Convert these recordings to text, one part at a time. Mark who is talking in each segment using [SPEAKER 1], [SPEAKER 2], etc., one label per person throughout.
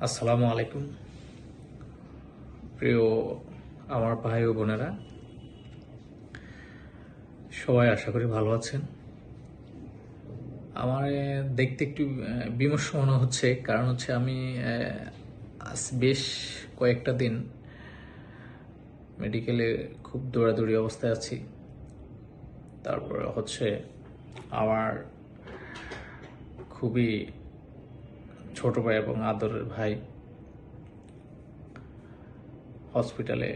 [SPEAKER 1] আসসালামু আলাইকুম প্রিয় আমার ভাই ও বোনেরা, সবাই আশা করি ভালো আছেন। আমার দেখতে একটু বিমর্ষ মনে হচ্ছে, কারণ হচ্ছে আমি আজ বেশ কয়েকটা দিন মেডিকেলে খুব দৌড়াদৌড়ি অবস্থায় আছি। তারপর হচ্ছে আমার খুবই ছোট ভাই এবং আদরের ভাই হসপিটালে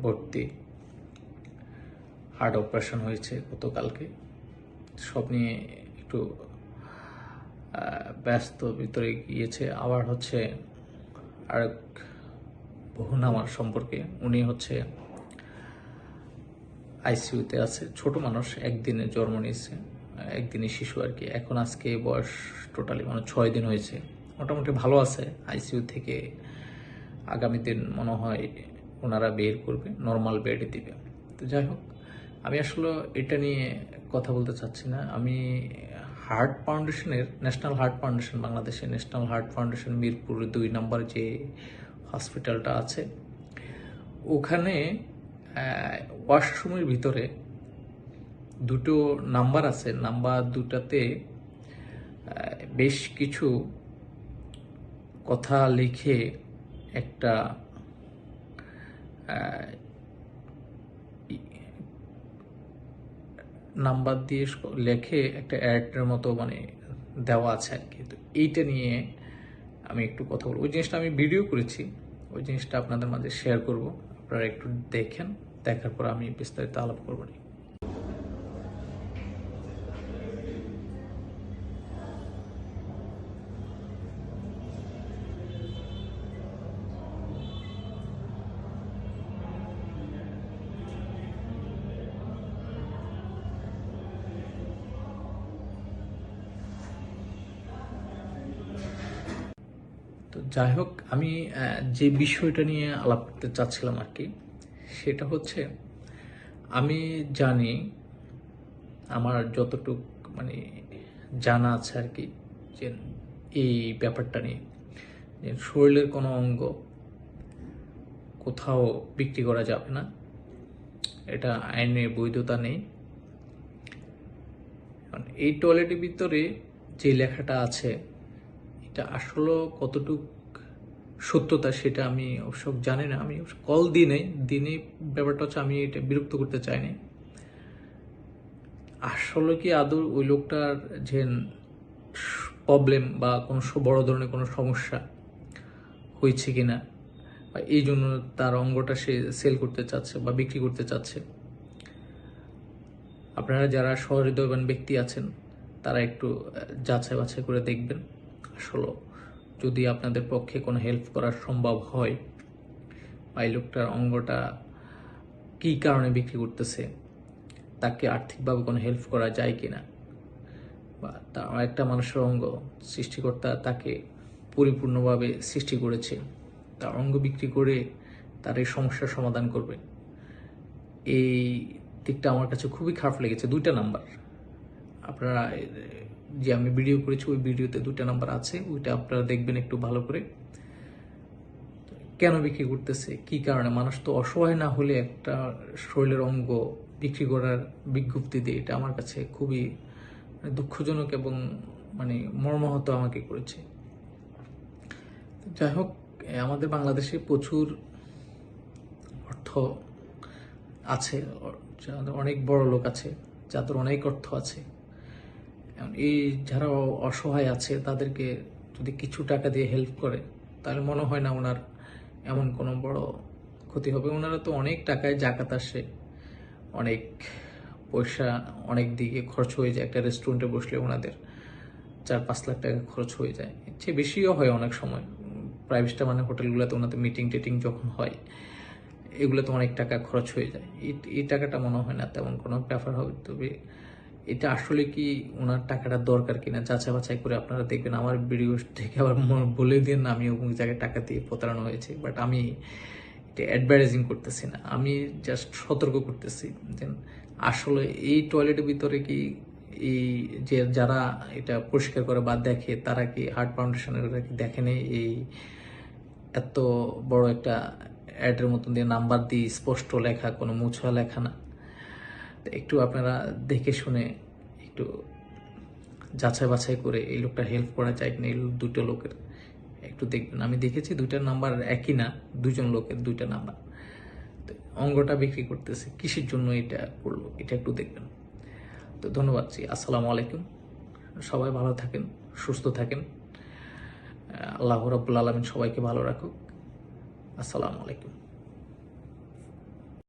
[SPEAKER 1] ভর্তি, হার্ট অপারেশন হয়েছে গতকালকে। সব নিয়ে একটু ব্যস্ত ভিতরে গিয়েছে। আবার হচ্ছে আরেক বোন আমার সম্পর্কে, উনি হচ্ছে আইসিইউতে আছে। ছোট মানুষ, একদিনে জন্ম নিয়েছে, একদিনে শিশু আর কি। এখন আজকে বয়স টোটালি 6 দিন হয়েছে। মোটামুটি ভালো আছে। আইসিইউ থেকে আগামী দিন মনে হয় ওনারা বের করবে, নর্মাল বেডে দিবে। তো যাই হোক, আমি আসলে এটা নিয়ে কথা বলতে চাচ্ছি না। আমি হার্ট ফাউন্ডেশনের, ন্যাশনাল হার্ট ফাউন্ডেশন, বাংলাদেশের ন্যাশনাল হার্ট ফাউন্ডেশন মিরপুর 2 নম্বর যে হসপিটালটা আছে, ওখানে ওয়াশরুমের ভিতরে দুটো নাম্বার আছে। নাম্বার দুটাতে বেশ কিছু কথা লিখে একটা নাম্বার দিয়ে লেখে একটা অ্যাডের মতো দেওয়া আছে আর কি। তো এইটা নিয়ে আমি একটু কথা বলবো। ওই জিনিসটা আমি ভিডিও করেছি, ওই জিনিসটা আপনাদের মাঝে শেয়ার করব। আপনারা একটু দেখেন, দেখার পর আমি বিস্তারিত আলাপ করবো। তো যাই হোক, আমি যে বিষয়টা নিয়ে আলাপ করতে চাচ্ছিলাম আর কি, সেটা হচ্ছে আমি জানি, আমার যতটুক জানা আছে আর কি, যে এই ব্যাপারটা নিয়ে, যে শরীরের কোনো অঙ্গ কোথাও বিক্রি করা যাবে না, এটা আইনে বৈধতা নেই। এই টয়লেটের ভিতরে যে লেখাটা আছে, এটা আসলে কতটুক সত্যতা সেটা আমি অবশ্য জানি না। আমি কল দিনে ব্যাপারটা হচ্ছে, আমি এটা বিরক্ত করতে চাইনি। আসলে কি আদৌ ওই লোকটার যে প্রবলেম বা কোনো বড় ধরনের কোনো সমস্যা হয়েছে কিনা, বা এই জন্য তার অঙ্গটা সে সেল করতে চাচ্ছে বা বিক্রি করতে চাচ্ছে। আপনারা যারা সহৃদয়বান ব্যক্তি আছেন, তারা একটু যাচাই বাছাই করে দেখবেন। আসলে যদি আপনাদের পক্ষে কোনো হেল্প করা সম্ভব হয়, বা এই লোকটার অঙ্গটা কী কারণে বিক্রি করতেছে, তাকে আর্থিকভাবে কোনো হেল্প করা যায় কিনা, বা একটা মানুষের অঙ্গ সৃষ্টিকর্তা তাকে পরিপূর্ণভাবে সৃষ্টি করেছে, তার অঙ্গ বিক্রি করে তার এই সমস্যার সমাধান করবে। এই দিকটা আমার কাছে খুবই খারাপ লেগেছে। 2টা নাম্বার আপনারা, যে আমি ভিডিও করেছি ওই ভিডিওতে 2টা নাম্বার আছে, ওইটা আপনারা দেখবেন একটু ভালো করে। কেন বিক্রি করতেছে, কি কারণে? মানুষ তো অসহায় না হলে একটা শরীরের অঙ্গ বিক্রি করার বিজ্ঞপ্তি দিয়ে, এটা আমার কাছে খুবই দুঃখজনক এবং মর্মাহত আমাকে করেছে। যাই হোক, আমাদের বাংলাদেশে প্রচুর অর্থ আছে, অনেক বড় লোক আছে যাদের অনেক অর্থ আছে। এই যারা অসহায় আছে তাদেরকে যদি কিছু টাকা দিয়ে হেল্প করে, তাহলে মনে হয় না ওনার এমন কোনো বড় ক্ষতি হবে। ওনারা তো অনেক টাকায় জাকাত আসে, অনেক পয়সা অনেক দিকে খরচ হয়ে যায়। একটা রেস্টুরেন্টে বসলে ওনাদের 4-5 লাখ টাকা খরচ হয়ে যায়, এর চেয়ে বেশিও হয় অনেক সময়। প্রাইভেট হোটেলগুলোতে ওনাদের মিটিং টিটিং যখন হয়, এগুলোতে অনেক টাকা খরচ হয়ে যায়। এই টাকাটা মনে হয় না তেমন কোনো ব্যাপার হবে। তবে এটা আসলে কি ওনার টাকাটা দরকার কিনা যাচাই বাছাই করে আপনারা দেখবেন। আমার ভিডিও থেকে আবার বলে দিয়ে না আমি অমুক জায়গায় টাকা দিয়ে প্রতারণা হয়েছে, বাট আমি এটা অ্যাডভার্টাইজিং করতেছি না, আমি জাস্ট সতর্ক করতেছি যে আসলে এই টয়লেটের ভিতরে কি এই যে যারা এটা পরিষ্কার করে বা দেখে তারা কি হার্ট ফাউন্ডেশনের কি দেখে নেই এই এত বড় একটা অ্যাডের মতন দিয়ে নাম্বার দিয়ে স্পষ্ট লেখা, কোনো মুছা লেখা না। তো একটু আপনারা দেখে শুনে একটু যাচাই বাছাই করে এই লোকটা হেল্প করা যায় কিনা, এই দুটো লোকের একটু দেখবেন। আমি দেখেছি দুইটার নাম্বার একই না, দুজন লোকের দুইটা নাম্বার। তো অঙ্গটা বিক্রি করতেছে, কিসের জন্য এটা করলো এটা একটু দেখবেন। তো ধন্যবাদ জি, আসসালামু আলাইকুম। সবাই ভালো থাকেন, সুস্থ থাকেন। আল্লাহ রাব্বুল আলামিন সবাইকে ভালো রাখুক। আসসালামু আলাইকুম।